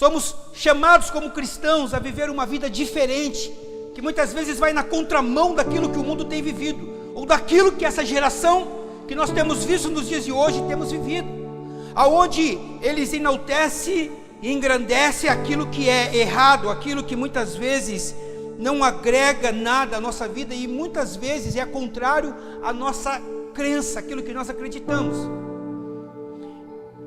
Somos chamados como cristãos a viver uma vida diferente, que muitas vezes vai na contramão daquilo que o mundo tem vivido, ou daquilo que essa geração que nós temos visto nos dias de hoje temos vivido, aonde eles enaltecem e engrandecem aquilo que é errado, aquilo que muitas vezes não agrega nada à nossa vida e muitas vezes é contrário à nossa crença, aquilo que nós acreditamos.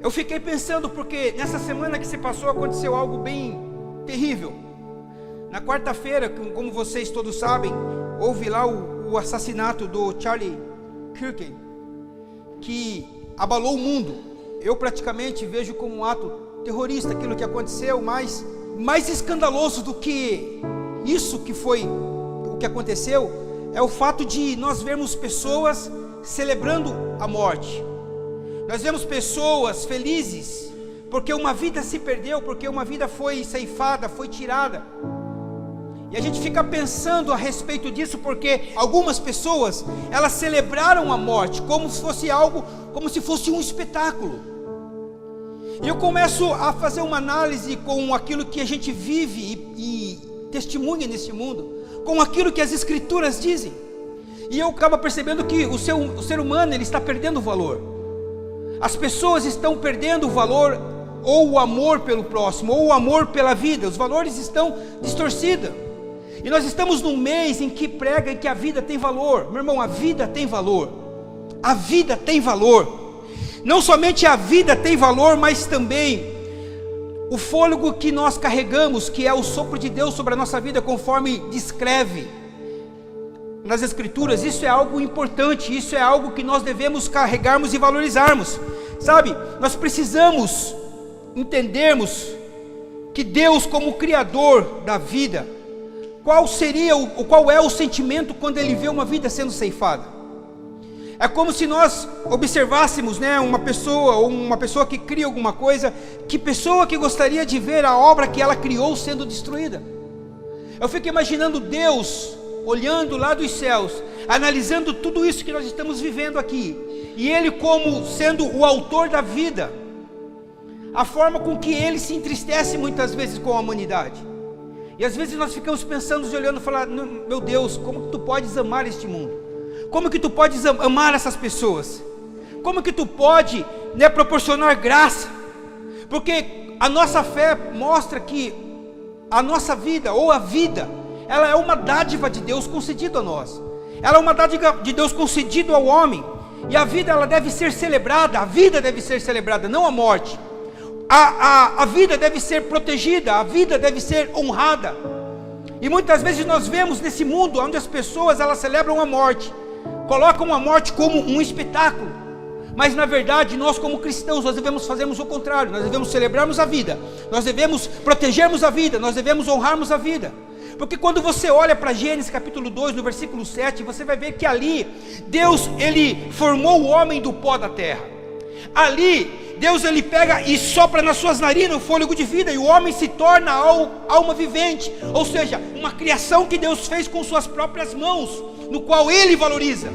Eu fiquei pensando porque nessa semana que se passou aconteceu algo bem terrível. Na quarta-feira, como vocês todos sabem, houve lá o assassinato do Charlie Kirk, que abalou o mundo. Eu praticamente vejo como um ato terrorista aquilo que aconteceu, mas mais escandaloso do que isso que foi o que aconteceu é o fato de nós vermos pessoas celebrando a morte. Nós vemos pessoas felizes porque uma vida se perdeu, porque uma vida foi ceifada, foi tirada. E a gente fica pensando a respeito disso porque algumas pessoas, elas celebraram a morte como se fosse algo, como se fosse um espetáculo. E eu começo a fazer uma análise com aquilo que a gente vive e testemunha nesse mundo, com aquilo que as escrituras dizem. E eu acabo percebendo que o ser humano ele está perdendo o valor. As pessoas estão perdendo o valor, ou o amor pelo próximo, ou o amor pela vida. Os valores estão distorcidos. E nós estamos num mês em que prega que a vida tem valor. Meu irmão, a vida tem valor. A vida tem valor. Não somente a vida tem valor, mas também o fôlego que nós carregamos, que é o sopro de Deus sobre a nossa vida, conforme descreve nas Escrituras. Isso é algo importante, isso é algo que nós devemos carregarmos e valorizarmos. Sabe, nós precisamos entendermos que Deus, como Criador da vida, qual é o sentimento quando Ele vê uma vida sendo ceifada? É como se nós observássemos, uma pessoa que cria alguma coisa, que pessoa que gostaria de ver a obra que ela criou sendo destruída? Eu fico imaginando Deus olhando lá dos céus, analisando tudo isso que nós estamos vivendo aqui, e Ele como sendo o autor da vida, a forma com que Ele se entristece muitas vezes com a humanidade. E às vezes nós ficamos pensando e olhando e falando: meu Deus, como que tu podes amar este mundo? Como que tu podes amar essas pessoas? Como que tu pode proporcionar graça? Porque a nossa fé mostra que a nossa vida, ou a vida, ela é uma dádiva de Deus concedida a nós. Ela é uma dádiva de Deus concedida ao homem. E a vida ela deve ser celebrada, a vida deve ser celebrada, não a morte. A vida deve ser protegida, a vida deve ser honrada. E muitas vezes nós vemos nesse mundo onde as pessoas elas celebram a morte, colocam a morte como um espetáculo. Mas na verdade nós como cristãos nós devemos fazermos o contrário. Nós devemos celebrarmos a vida, nós devemos protegermos a vida, nós devemos honrarmos a vida. Porque quando você olha para Gênesis capítulo 2, no versículo 7, você vai ver que ali Deus ele formou o homem do pó da terra. Ali Deus ele pega e sopra nas suas narinas o fôlego de vida, e o homem se torna alma vivente, ou seja, uma criação que Deus fez com suas próprias mãos, no qual Ele valoriza.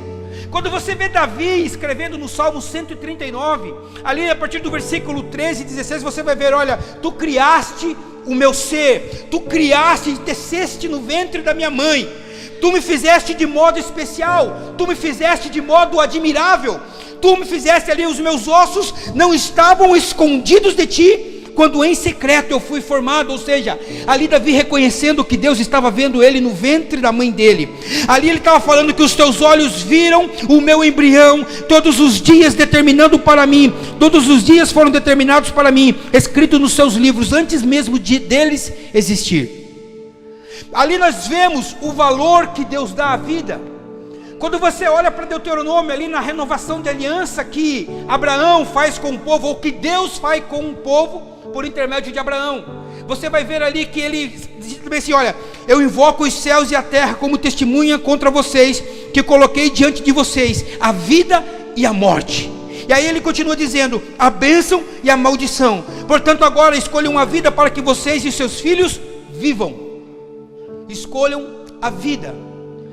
Quando você vê Davi escrevendo no Salmo 139, ali a partir do versículo 13 e 16, você vai ver: olha, tu criaste o meu ser, tu criaste e teceste no ventre da minha mãe, tu me fizeste de modo especial, tu me fizeste de modo admirável, tu me fizeste ali, os meus ossos não estavam escondidos de ti, quando em secreto eu fui formado. Ou seja, ali Davi reconhecendo que Deus estava vendo ele no ventre da mãe dele. Ali ele estava falando que os teus olhos viram o meu embrião, todos os dias determinando para mim, todos os dias foram determinados para mim, escrito nos seus livros, antes mesmo deles existir. Ali nós vemos o valor que Deus dá à vida. Quando você olha para Deuteronômio, ali na renovação de aliança que Abraão faz com o povo, ou que Deus faz com o povo por intermédio de Abraão, você vai ver ali que ele diz assim: olha, eu invoco os céus e a terra como testemunha contra vocês, que coloquei diante de vocês a vida e a morte. E aí ele continua dizendo: a bênção e a maldição. Portanto agora escolham a vida para que vocês e seus filhos vivam. Escolham a vida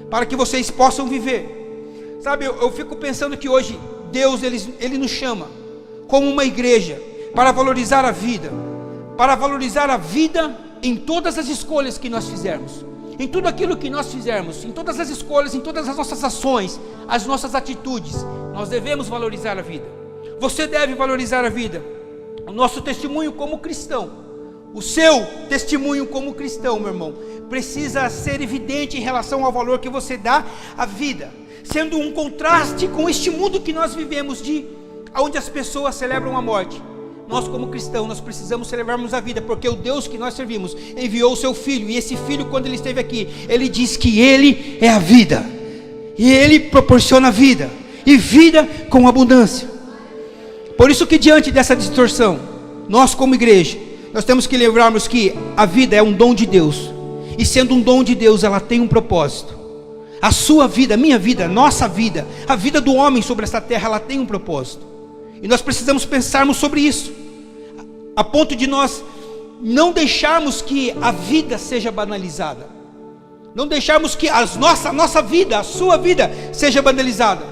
para que vocês possam viver. Sabe, eu fico pensando que hoje Deus ele nos chama como uma igreja para valorizar a vida, para valorizar a vida em todas as escolhas que nós fizermos, em tudo aquilo que nós fizermos, em todas as escolhas, em todas as nossas ações, as nossas atitudes, nós devemos valorizar a vida. Você deve valorizar a vida. O nosso testemunho como cristão, o seu testemunho como cristão, meu irmão, precisa ser evidente em relação ao valor que você dá à vida, sendo um contraste com este mundo que nós vivemos, onde as pessoas celebram a morte. Nós como cristãos, nós precisamos celebrarmos a vida, porque o Deus que nós servimos enviou o seu Filho, e esse Filho, quando ele esteve aqui, ele diz que ele é a vida, e ele proporciona vida, e vida com abundância. Por isso que diante dessa distorção, nós como igreja, nós temos que lembrarmos que a vida é um dom de Deus, e sendo um dom de Deus, ela tem um propósito. A sua vida, a minha vida, a nossa vida, a vida do homem sobre essa terra, ela tem um propósito. E nós precisamos pensarmos sobre isso, a ponto de nós não deixarmos que a vida seja banalizada, não deixarmos que a nossa vida, a sua vida seja banalizada.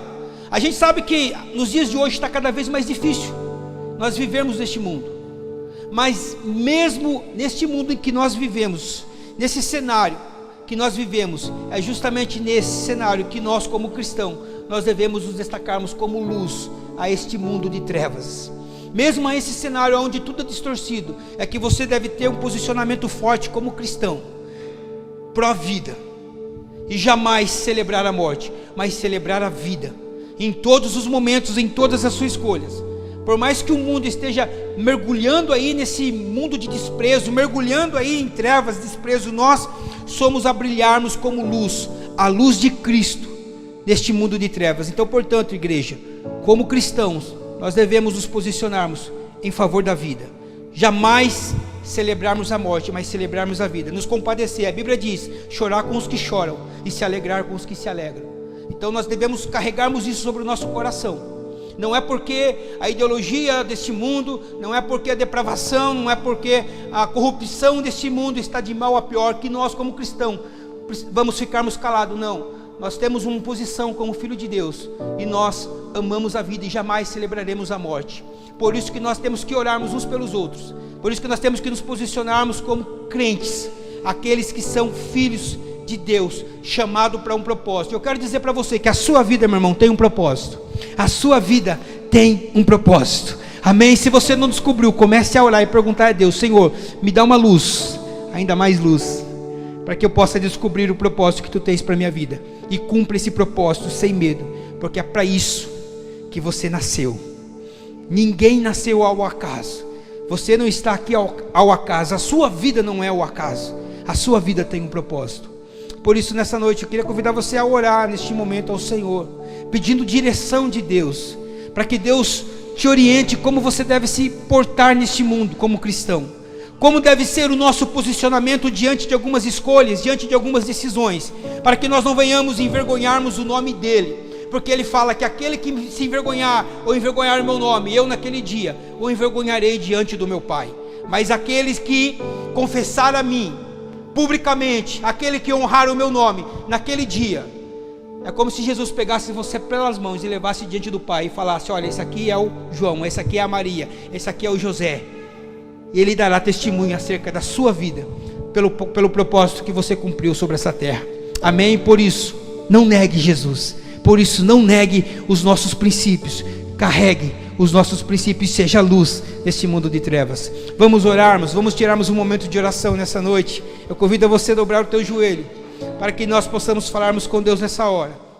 A gente sabe que nos dias de hoje está cada vez mais difícil nós vivermos neste mundo, mas mesmo neste mundo em que nós vivemos, nesse cenário que nós vivemos, é justamente nesse cenário que nós como cristãos, nós devemos nos destacarmos como luz a este mundo de trevas. Mesmo a esse cenário onde tudo é distorcido, é que você deve ter um posicionamento forte como cristão, pró-vida, e jamais celebrar a morte, mas celebrar a vida, em todos os momentos, em todas as suas escolhas. Por mais que o mundo esteja mergulhando aí nesse mundo de desprezo, mergulhando aí em trevas, desprezo, nós somos a brilharmos como luz, a luz de Cristo, neste mundo de trevas. Então, portanto, igreja, como cristãos, nós devemos nos posicionarmos em favor da vida, jamais celebrarmos a morte, mas celebrarmos a vida, nos compadecer. A Bíblia diz, chorar com os que choram e se alegrar com os que se alegram. Então nós devemos carregarmos isso sobre o nosso coração. Não é porque a ideologia deste mundo, não é porque a depravação, não é porque a corrupção deste mundo está de mal a pior, que nós como cristãos vamos ficarmos calados. Não, nós temos uma posição como filho de Deus, e nós amamos a vida e jamais celebraremos a morte. Por isso que nós temos que orarmos uns pelos outros, por isso que nós temos que nos posicionarmos como crentes, aqueles que são filhos de Deus, chamado para um propósito. Eu quero dizer para você que a sua vida, meu irmão, tem um propósito. A sua vida tem um propósito. Amém? Se você não descobriu, comece a orar e perguntar a Deus: Senhor, me dá uma luz, ainda mais luz, para que eu possa descobrir o propósito que tu tens para a minha vida, e cumpra esse propósito sem medo, porque é para isso que você nasceu. Ninguém nasceu ao acaso. Você não está aqui ao acaso. A sua vida não é ao acaso. A sua vida tem um propósito. Por isso, nessa noite, eu queria convidar você a orar neste momento ao Senhor, pedindo direção de Deus, para que Deus te oriente como você deve se portar neste mundo como cristão, como deve ser o nosso posicionamento diante de algumas escolhas, diante de algumas decisões, para que nós não venhamos envergonharmos o nome dEle, porque Ele fala que aquele que se envergonhar, ou envergonhar o meu nome, eu naquele dia o envergonharei diante do meu Pai. Mas aqueles que confessar a mim publicamente, aquele que honrar o meu nome naquele dia, é como se Jesus pegasse você pelas mãos e levasse diante do Pai e falasse: olha, esse aqui é o João, esse aqui é a Maria, esse aqui é o José, e Ele dará testemunho acerca da sua vida, pelo propósito que você cumpriu sobre essa terra. Amém? Por isso, não negue Jesus, por isso não negue os nossos princípios, carregue os nossos princípios, seja luz neste mundo de trevas. Vamos orarmos, vamos tirarmos um momento de oração nessa noite. Eu convido a você a dobrar o teu joelho, para que nós possamos falarmos com Deus nessa hora.